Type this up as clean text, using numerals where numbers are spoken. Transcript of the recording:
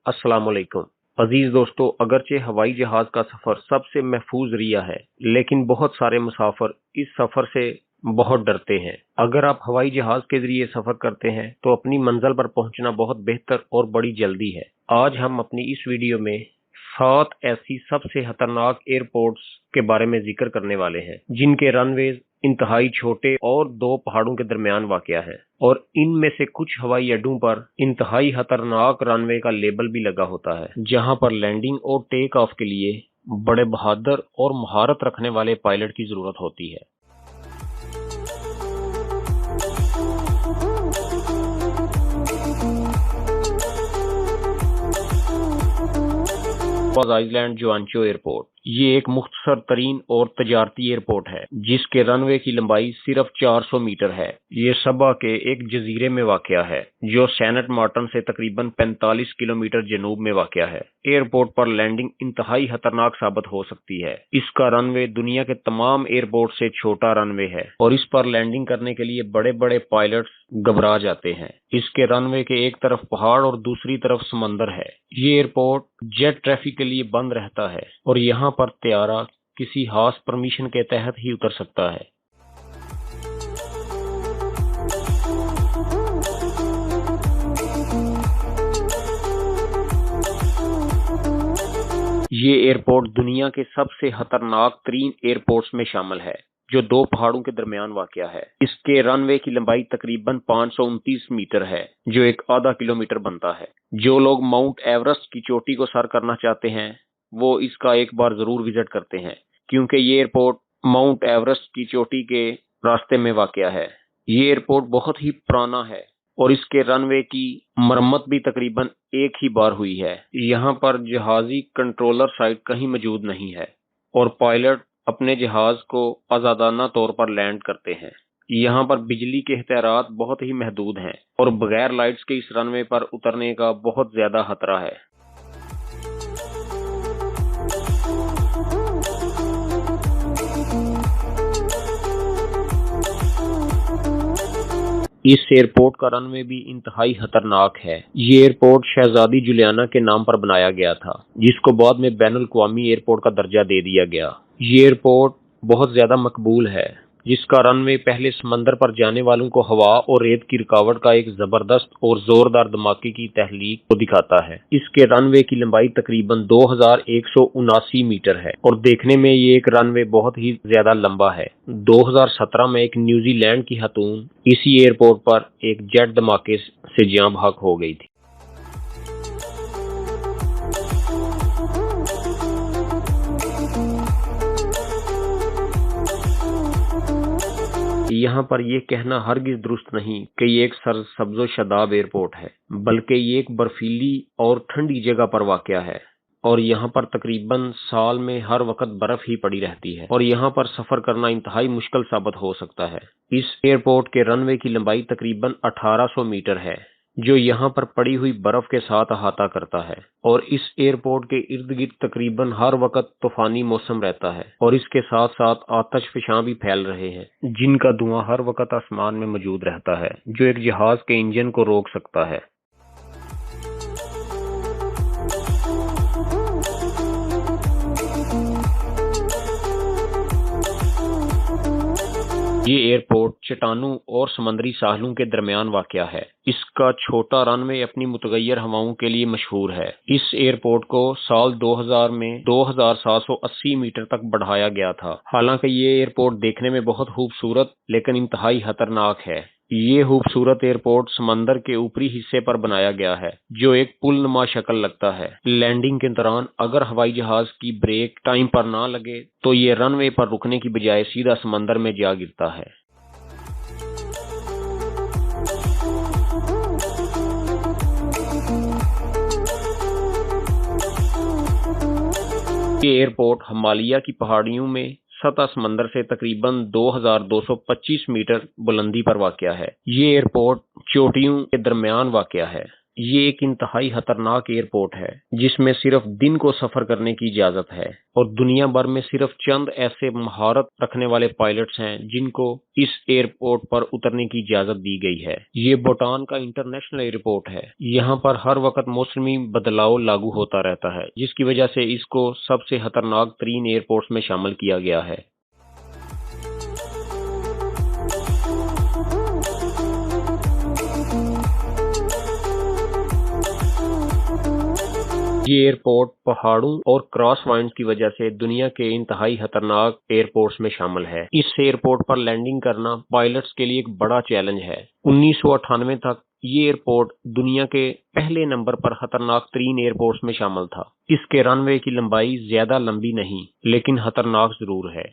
अस्सलाम वालेकुम। अजीज दोस्तों, अगरचे हवाई जहाज का सफर सबसे महफूज रिया है, लेकिन बहुत सारे मुसाफिर इस सफर से बहुत डरते हैं। अगर आप हवाई जहाज के जरिए सफर करते हैं तो अपनी मंजिल पर पहुंचना बहुत बेहतर और बड़ी जल्दी है। आज हम अपनी इस वीडियो में 7 ऐसी सबसे खतरनाक एयरपोर्ट्स के बारे में जिक्र करने वाले हैं जिनके रनवेज इंतहाई छोटे और 2 पहाड़ों के दरमियान वाक़या है, और इनमें से कुछ हवाई अड्डों पर इंतहाई खतरनाक रनवे का लेबल भी लगा होता है, जहां पर लैंडिंग और टेक ऑफ के लिए बड़े बहादुर और महारत रखने वाले पायलट की जरूरत होती है। आइसलैंड जोआंचो एयरपोर्ट ये एक मुख्तसर तरीन और तजारती एयरपोर्ट है जिसके रनवे की लंबाई सिर्फ 400 मीटर है। ये सबा के एक जजीरे में वाक़या है जो सेंट मार्टिन से तकरीबन 45 किलोमीटर जनूब में वाक़या है। एयरपोर्ट पर लैंडिंग इंतहाई खतरनाक साबित हो सकती है। इसका रनवे दुनिया के तमाम एयरपोर्ट से छोटा रनवे है और इस पर लैंडिंग करने के लिए बड़े बड़े पायलट्स घबरा जाते हैं। इसके रनवे के एक तरफ पहाड़ और दूसरी तरफ समंदर है। ये एयरपोर्ट जेट ट्रैफिक के लिए बंद रहता है और यहाँ पर त्यारा किसी खास परमिशन के तहत ही उतर सकता है। ये एयरपोर्ट दुनिया के सबसे खतरनाक तरीन एयरपोर्ट्स में शामिल है जो 2 पहाड़ों के दरमियान वाक़या है। इसके रनवे की लंबाई तकरीबन 529 मीटर है जो एक आधा किलोमीटर बनता है। जो लोग माउंट एवरेस्ट की चोटी को सर करना चाहते हैं वो इसका एक बार जरूर विजिट करते हैं, क्योंकि ये एयरपोर्ट माउंट एवरेस्ट की चोटी के रास्ते में वाक़या है। ये एयरपोर्ट बहुत ही पुराना है और इसके रनवे की मरम्मत भी तकरीबन एक ही बार हुई है। यहाँ पर जहाजी कंट्रोलर साइट कहीं मौजूद नहीं है और पायलट अपने जहाज को आजादाना तौर पर लैंड करते हैं। यहाँ पर बिजली के इख्तियारात बहुत ही महदूद हैं और बगैर लाइट्स के इस रनवे पर उतरने का बहुत ज्यादा खतरा है। इस एयरपोर्ट का रनवे भी इंतहाई खतरनाक है। ये एयरपोर्ट शहजादी जुलियाना के नाम पर बनाया गया था, जिसको बाद में बैनुल अक़वामी एयरपोर्ट का दर्जा दे दिया गया। ये एयरपोर्ट बहुत ज्यादा मकबूल है, जिसका रनवे पहले समंदर पर जाने वालों को हवा और रेत की रुकावट का एक जबरदस्त और जोरदार धमाके की तहलीक को दिखाता है। इसके रनवे की लंबाई तकरीबन 2179 मीटर है और देखने में ये एक रनवे बहुत ही ज्यादा लंबा है। 2017 में एक न्यूजीलैंड की खातून इसी एयरपोर्ट पर एक जेट धमाके से जान बहक हो गई थी। यहाँ पर यह कहना हरगिज दुरुस्त नहीं कि ये एक सरसब्ज़ो शदाब एयरपोर्ट है, बल्कि ये एक बर्फीली और ठंडी जगह पर वाक़या है और यहाँ पर तकरीबन साल में हर वक्त बर्फ ही पड़ी रहती है और यहाँ पर सफर करना इंतहाई मुश्किल साबित हो सकता है। इस एयरपोर्ट के रनवे की लंबाई तकरीबन 1800 मीटर है जो यहाँ पर पड़ी हुई बर्फ के साथ अहाता करता है और इस एयरपोर्ट के इर्द गिर्द तकरीबन हर वक्त तूफानी मौसम रहता है और इसके साथ साथ आतशफशां भी फैल रहे हैं जिनका धुआं हर वक्त आसमान में मौजूद रहता है, जो एक जहाज के इंजन को रोक सकता है। ये एयरपोर्ट चट्टानों और समंदरी साहिलों के दरमियान वाक़या है। इसका छोटा रनवे अपनी मुतगय्यर हवाओं के लिए मशहूर है। इस एयरपोर्ट को साल 2000 में 2780 मीटर तक बढ़ाया गया था। हालांकि ये एयरपोर्ट देखने में बहुत खूबसूरत लेकिन इंतहाई खतरनाक है। ये खूबसूरत एयरपोर्ट समंदर के ऊपरी हिस्से पर बनाया गया है जो एक पुल नुमा शक्ल लगता है। लैंडिंग के दौरान अगर हवाई जहाज की ब्रेक टाइम पर ना लगे तो ये रनवे पर रुकने की बजाय सीधा समंदर में जा गिरता है। ये एयरपोर्ट हिमालय की पहाड़ियों में सतह समंदर से तकरीबन 2225 मीटर बुलंदी पर वाक़या है। ये एयरपोर्ट चोटियों के दरमियान वाक़या है। یہ ایک انتہائی خطرناک ایئرپورٹ ہے جس میں صرف دن کو سفر کرنے کی اجازت ہے، اور دنیا بھر میں صرف چند ایسے مہارت رکھنے والے پائلٹس ہیں جن کو اس ایئرپورٹ پر اترنے کی اجازت دی گئی ہے۔ یہ بھوٹان کا انٹرنیشنل ایئرپورٹ ہے۔ یہاں پر ہر وقت موسمی بدلاؤ لاگو ہوتا رہتا ہے، جس کی وجہ سے اس کو سب سے خطرناک ترین ایئرپورٹس میں شامل کیا گیا ہے۔ یہ ایئرپورٹ پہاڑوں اور کراس وائنڈز کی وجہ سے دنیا کے انتہائی خطرناک ایئرپورٹس میں شامل ہے۔ اس ایئرپورٹ پر لینڈنگ کرنا پائلٹس کے لیے ایک بڑا چیلنج ہے۔ 1998 تک یہ ایئرپورٹ دنیا کے پہلے نمبر پر خطرناک ترین ایئرپورٹس میں شامل تھا۔ اس کے رن وے کی لمبائی زیادہ لمبی نہیں، لیکن خطرناک ضرور ہے۔